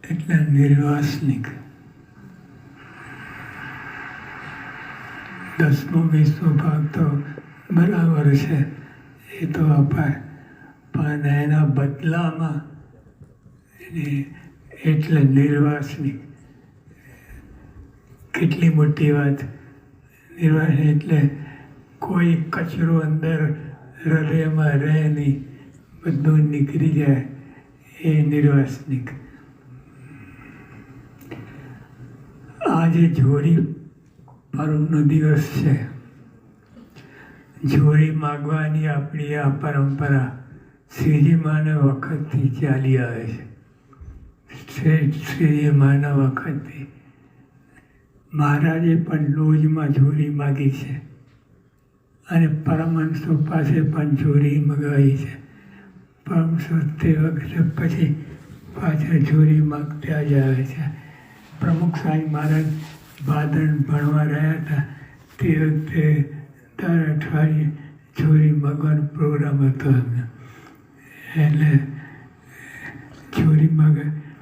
એટલે નિર્વાસનિક. 10મો 20મો ભાગ તો બરાબર છે, એ તો અપાય, પણ એના બદલામાં એટલે નિર્વાસનિક. કેટલી મોટી વાત! નિર્વાસનિક એટલે કોઈ કચરો અંદર હૃદયમાં રહે નહીં, બધું નીકળી જાય, એ નિર્વાસનિક. આજે જોડી પર્વનો દિવસ છે. જોડી માગવાની આપણી આ પરંપરા શ્રીજી માના વખતથી ચાલી આવે છે. શ્રીજી માના વખતથી મહારાજે પણ લોજમાં જોડી માગી છે અને પરમહંસો પાસે પણ જોડી મગાવી છે. પરમહંસો તે વખતે પછી પાછા જોડી માગતા જ આવે છે. પ્રમુખ સ્વામી મહારાજ ભાદરણ ભણવા રહ્યા હતા તે વખતે દર અઠવાડિયે જોડી માગવાનો પ્રોગ્રામ હતો એમને. એટલે જોડી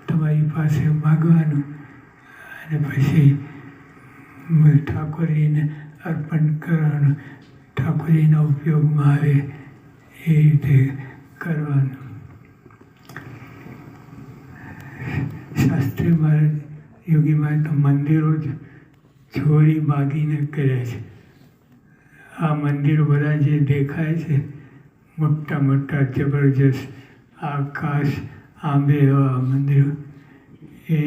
તમારી પાસે માગવાનું અને પછી ઠાકોરજીને અર્પણ કરવાનું, ઠાકોરજીના ઉપયોગમાં આવે એ રીતે કરવાનું. શાસ્ત્રી મહારાજ, યોગી મહારાજ તો મંદિરો જ જોડી માગીને કર્યા છે. આ મંદિરો બધા જે દેખાય છે મોટા મોટા જબરજસ્ત આકાશ આંબે એવા મંદિરો, એ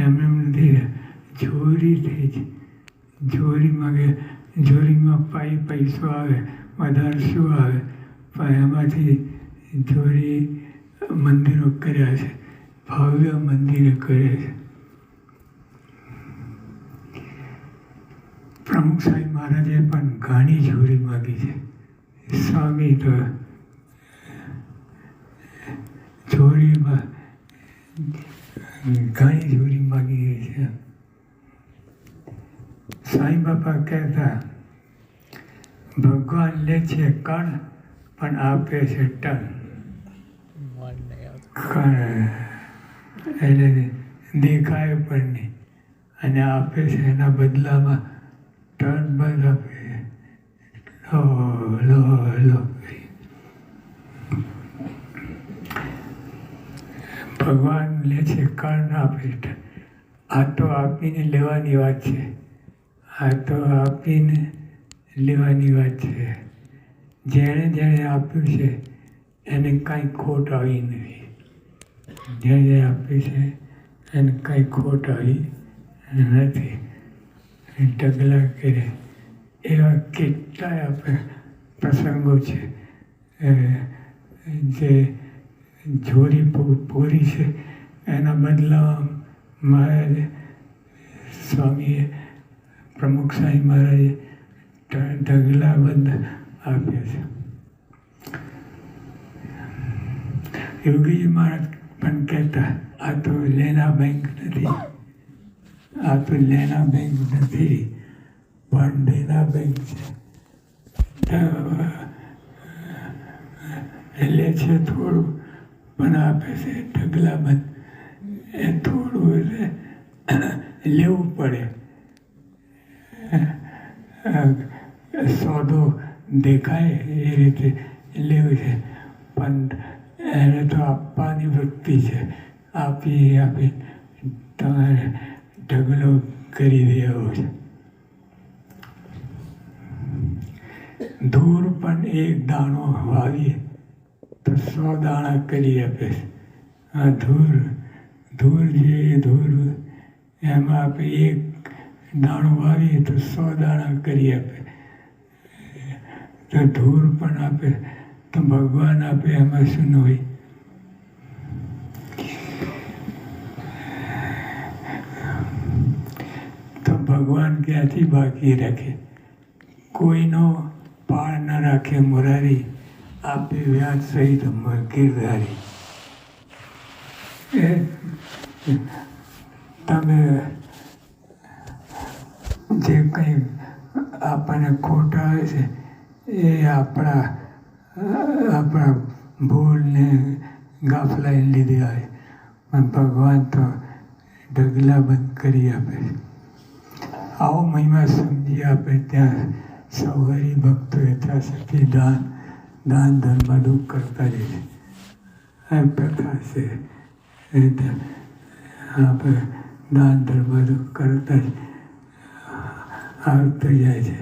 એમને નથી, જોડીથી જ જોડી માગે. જોડીમાં પૈસો આવે, વધારે શું આવે, પણ એમાંથી જોડી મંદિરો કર્યા છે, ભવ્ય મંદિરો કર્યા છે. પ્રમુખ સ્વામી મહારાજે પણ ઘણી જોડી માગી છે. સ્વામી તો જોડીમાં ઘણી જોડી માગી છે. સાંઈ બાપા કહેતા, ભગવાન લે છે કણ પણ આપે છે ટન. કણ એટલે દેખાય પણ નહીં અને આપે છે એના બદલામાં ટન બંધ આપે છે. લો ભગવાન લે છે કણ આપે છે. આ તો આપીને લેવાની વાત છે. આ તો આપીને લેવાની વાત છે. જેણે જેણે આપ્યું છે એને કાંઈ ખોટ આવી નથી. જેણે આપ્યું છે એને કાંઈ ખોટ આવી નથી. ઢગલા કરે એવા કેટલાય આપણે પ્રસંગો છે જે જોડી પૂરી છે એના બદલામાં મહારાજે સ્વામીએ પ્રમુખ સ્વામી મહારાજે ઢગલા બંધ આપ્યા છે. યોગીજી મહારાજ પણ કહેતા, આ તો લેના બેંક નથી, આ તો લેના બેંક નથી પણ દેના બેંક છે. લે છે થોડું પણ આપે છે ઢગલા બંધ. એ થોડું એટલે લેવું પડે. સોદો દેખાય એ રીતે લેવું છે, પણ એને તો આપવાની વૃત્તિ છે. આપી તમારે ઢગલો કરી દેવો છે. ધૂળ પણ એક દાણો વાવીએ તો 100 દાણા કરી આપે છે. આ ધૂળ જે ધૂળ એમાં આપણે એક દાણો વાવીએ તો 100 દાણા કરી આપે. તો ધૂળ પણ આપે તો ભગવાન આપે એમાં શું ન હોય? તો ભગવાન ક્યાંથી બાકી રાખે? કોઈનો પાળ ન રાખે મુરારી, આપે વ્યાજ સહિત ગિરધારી. તમે જે કંઈ આપણને ખોટ આવે છે એ આપણા ભૂલને ગાફલાઈને લીધે આવે, પણ ભગવાન તો ઢગલા બંધ કરી આપે છે. આવો મહિમા સમજી આપે ત્યાં સૌ હરિભક્તો યથાશક્તિ દાન ધર્મ કરતા રહીએ. આ પ્રકાર છે. આપણે દાન ધર્મ કરતા જ આવતા જાય છે.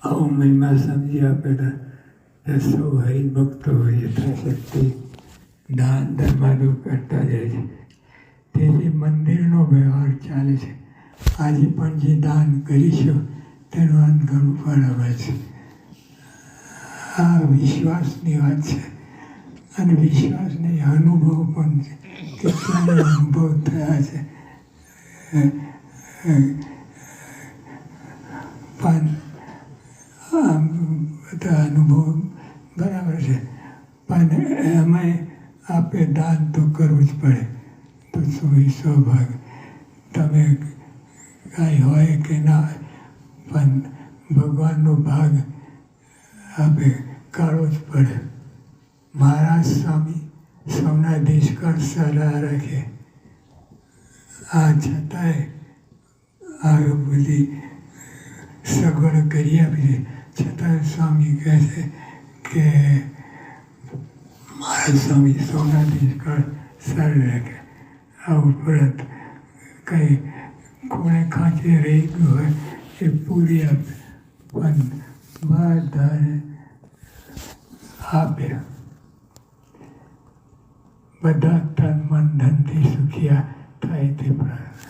આવો મહિમા સમજી આપે તો સૌ હરિભક્તો યથાશક્તિ દાન ધર્મ કરતા જાય છે. તે જે મંદિરનો વ્યવહાર ચાલે છે, આજે પણ જે દાન કરીશું તેનું અંત ઘણું ફળ આવે છે. આ વિશ્વાસની વાત છે અને વિશ્વાસની અનુભવ પણ છે. કેટલાય અનુભવ થયા છે. પણ આમ બધા અનુભવ બરાબર છે, પણ એમાંય આપણે દાન તો કરવું જ પડે. તો સૌભાગ્ય તમે કાંઈ હોય કે ના હોય, પણ ભગવાનનો ભાગ આપણે કાઢવો જ પડે. મહારાજ સ્વામી સૌના દેશકાળ સલાહ રાખે. આ છતાંય આ બધી સગવડ કરી આપી છે, છતાં સ્વામી કહે છે કે મહારાજ સ્વામી સૌના દેશકાળ સારા રાખે. આ ઉપરાંત કંઈ કોણે ખાંચે રહી ગયું હોય એ પૂરી આપે, પણ બધાને આપે. બધા તન મન ધનથી સુખિયા થાય તે પ્રાર્થના.